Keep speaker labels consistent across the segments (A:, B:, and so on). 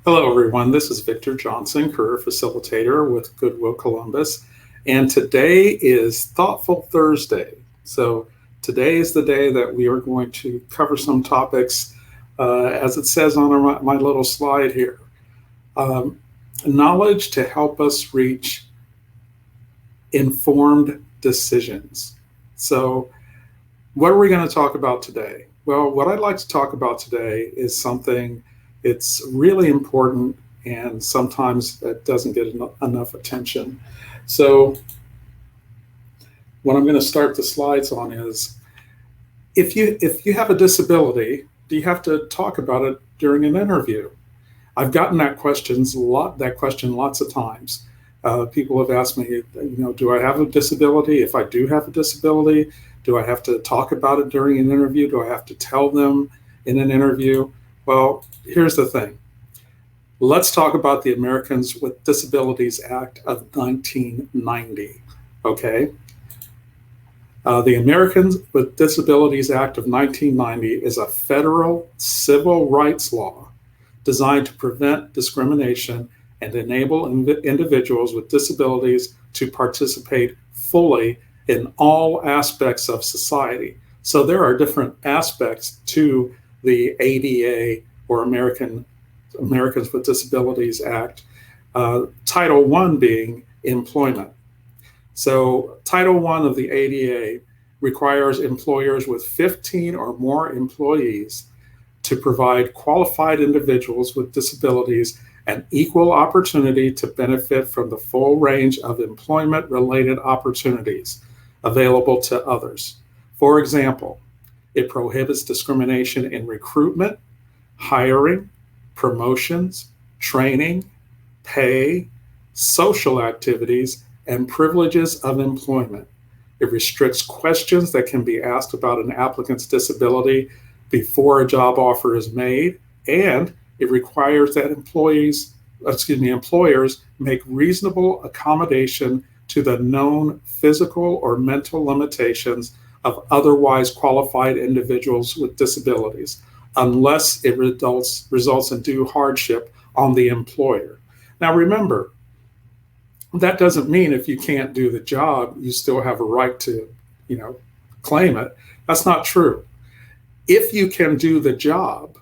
A: Hello, everyone. This is Victor Johnson, career facilitator with Goodwill Columbus. And today is Thoughtful Thursday. So today is the day that we are going to cover some topics, as it says on my little slide here. Knowledge to help us reach informed decisions. So what are we going to talk about today? Well, what I'd like to talk about today is something it's really important and sometimes it doesn't get enough attention. So what I'm going to start the slides on is if you have a disability, do you have to talk about it during an interview? I've gotten that question lots of times. People have asked me, do I have a disability? If I do have a disability, do I have to talk about it during an interview? Do I have to tell them in an interview? Well, here's the thing. Let's talk about the Americans with Disabilities Act of 1990, okay? The Americans with Disabilities Act of 1990 is a federal civil rights law designed to prevent discrimination and enable individuals with disabilities to participate fully in all aspects of society. So there are different aspects to the ADA or Americans with Disabilities Act, Title I being employment. So Title I of the ADA requires employers with 15 or more employees to provide qualified individuals with disabilities an equal opportunity to benefit from the full range of employment-related opportunities available to others. For example, it prohibits discrimination in recruitment, hiring, promotions, training, pay, social activities, and privileges of employment. It restricts questions that can be asked about an applicant's disability before a job offer is made, and it requires that employers make reasonable accommodation to the known physical or mental limitations of otherwise qualified individuals with disabilities, unless it results in due hardship on the employer. Now remember, that doesn't mean if you can't do the job, you still have a right to, claim it. That's not true. If you can do the job,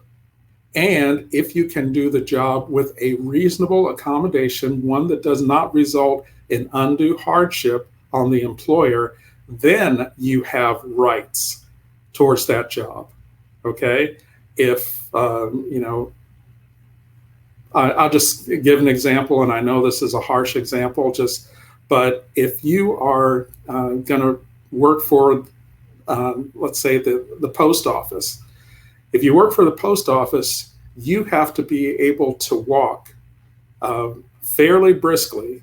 A: and if you can do the job with a reasonable accommodation, one that does not result in undue hardship on the employer, then you have rights towards that job, okay? If, I'll just give an example, and I know this is a harsh example, but if you are going to work for, let's say, the post office, if you work for the post office, you have to be able to walk fairly briskly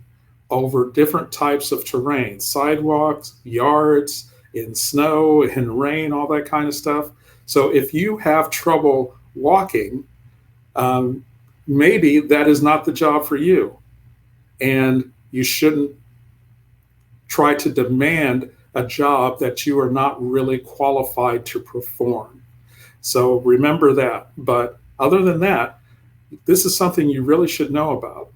A: over different types of terrain, sidewalks, yards, in snow, in rain, all that kind of stuff. So if you have trouble walking, maybe that is not the job for you. And you shouldn't try to demand a job that you are not really qualified to perform. So remember that. But other than that, this is something you really should know about.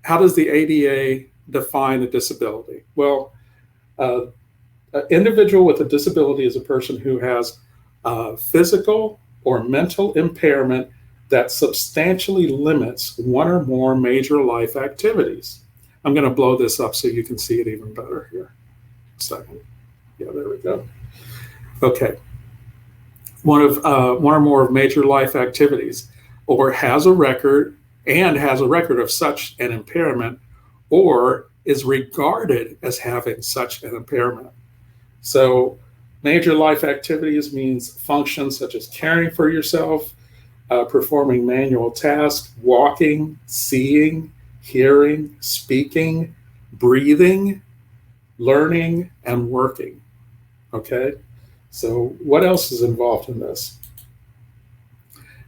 A: How does the ADA define a disability? Well, an individual with a disability is a person who has physical or mental impairment that substantially limits one or more major life activities. I'm going to blow this up so you can see it even better here. A second. Yeah, there we go. Okay. One or more of major life activities, or has a record of such an impairment, or is regarded as having such an impairment. So major life activities means functions such as caring for yourself, performing manual tasks, walking, seeing, hearing, speaking, breathing, learning, and working. Okay? So what else is involved in this?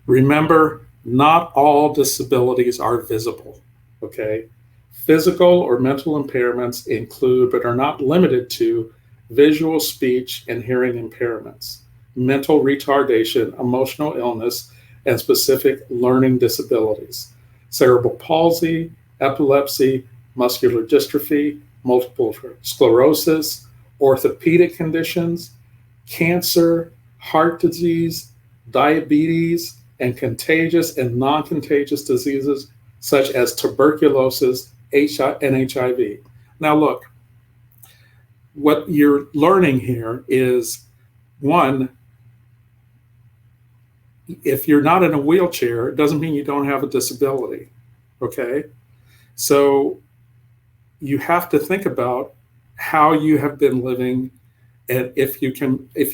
A: Remember, not all disabilities are visible, okay? Physical or mental impairments include, but are not limited to, visual, speech, and hearing impairments, mental retardation, emotional illness, and specific learning disabilities, cerebral palsy, epilepsy, muscular dystrophy, multiple sclerosis, orthopedic conditions, cancer, heart disease, diabetes, and contagious and non-contagious diseases such as tuberculosis and HIV. Now look, what you're learning here is, one, if you're not in a wheelchair, it doesn't mean you don't have a disability, okay? So you have to think about how you have been living, and if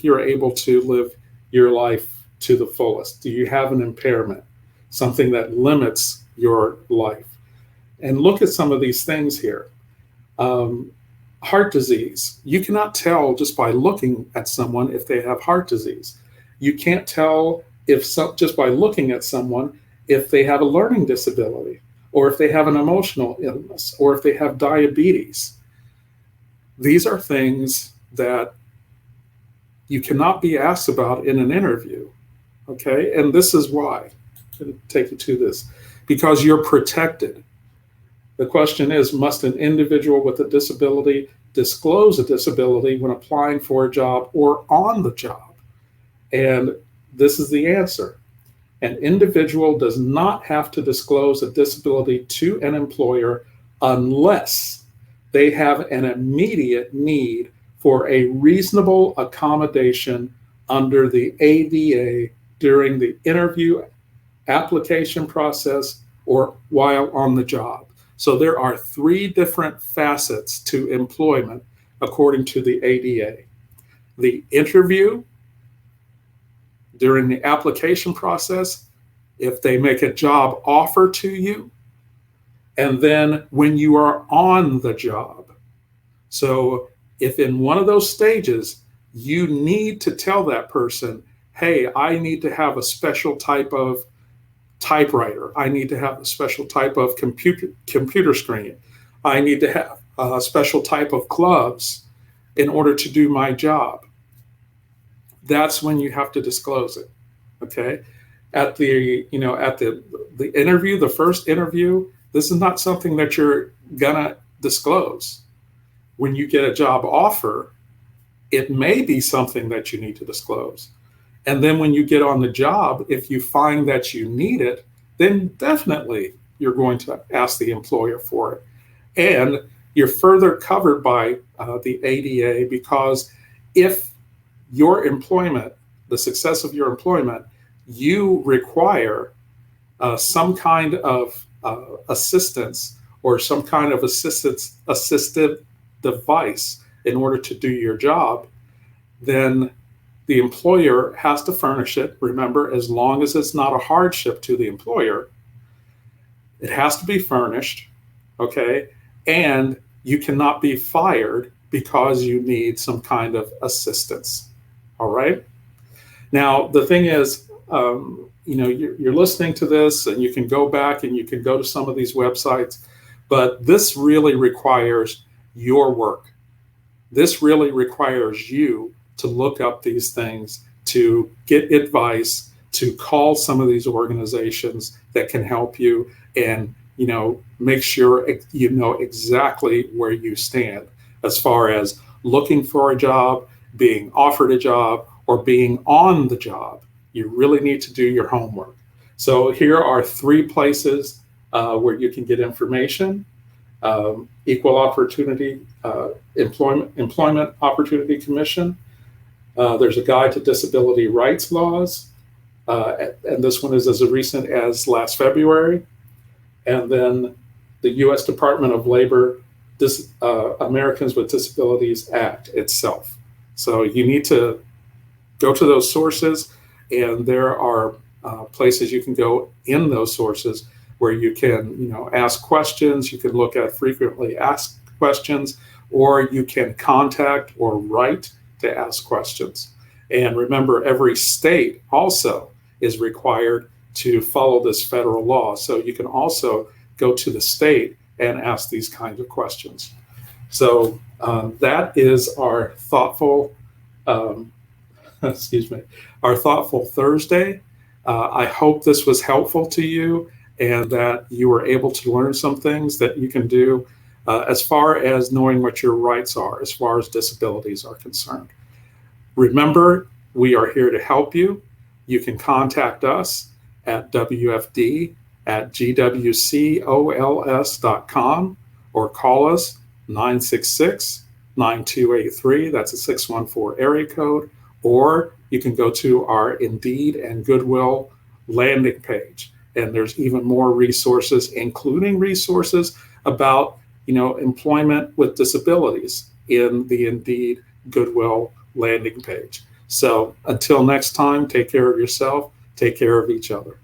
A: you're able to live your life to the fullest. Do you have an impairment, something that limits your life? And look at some of these things here. Heart disease. You cannot tell just by looking at someone if they have heart disease. You can't tell just by looking at someone if they have a learning disability, or if they have an emotional illness, or if they have diabetes. These are things that you cannot be asked about in an interview, okay? And this is why. I'm going to take you to this. Because you're protected. The question is, must an individual with a disability disclose a disability when applying for a job or on the job? And this is the answer. An individual does not have to disclose a disability to an employer unless they have an immediate need for a reasonable accommodation under the ADA during the interview, application process, or while on the job. So there are 3 different facets to employment according to the ADA. The interview, during the application process, if they make a job offer to you, and then when you are on the job. So if in one of those stages, you need to tell that person, hey, I need to have a special type of typewriter. I need to have a special type of computer screen. I need to have a special type of gloves in order to do my job. That's when you have to disclose it, okay? At the interview, the first interview, this is not something that you're gonna disclose. When you get a job offer, it may be something that you need to disclose. And then when you get on the job, if you find that you need it, then definitely you're going to ask the employer for it. And you're further covered by the ADA, because if your employment, the success of your employment, you require some kind of assistance or some kind of assistive device in order to do your job, then the employer has to furnish it. Remember, as long as it's not a hardship to the employer, it has to be furnished, okay? And you cannot be fired because you need some kind of assistance, all right? Now, the thing is, you're listening to this, and you can go back and you can go to some of these websites, but this really requires your work. This really requires you to look up these things, to get advice, to call some of these organizations that can help you, and make sure you know exactly where you stand as far as looking for a job, being offered a job, or being on the job. You really need to do your homework. So here are 3 places where you can get information. Equal Opportunity Employment Opportunity Commission. There's a Guide to Disability Rights Laws, and this one is as recent as last February. And then the U.S. Department of Labor Americans with Disabilities Act itself. So you need to go to those sources, and there are places you can go in those sources where you can ask questions, you can look at frequently asked questions, or you can contact or write to ask questions. And remember, every state also is required to follow this federal law. So you can also go to the state and ask these kinds of questions. So that is our thoughtful, our thoughtful Thursday. I hope this was helpful to you and that you were able to learn some things that you can do as far as knowing what your rights are, as far as disabilities are concerned. Remember, we are here to help you. You can contact us at WFD at gwcols.com or call us 966-9283. That's a 614 area code. Or you can go to our Indeed and Goodwill landing page. And there's even more resources, including resources about, employment with disabilities in the Indeed Goodwill landing page. So until next time, take care of yourself, take care of each other.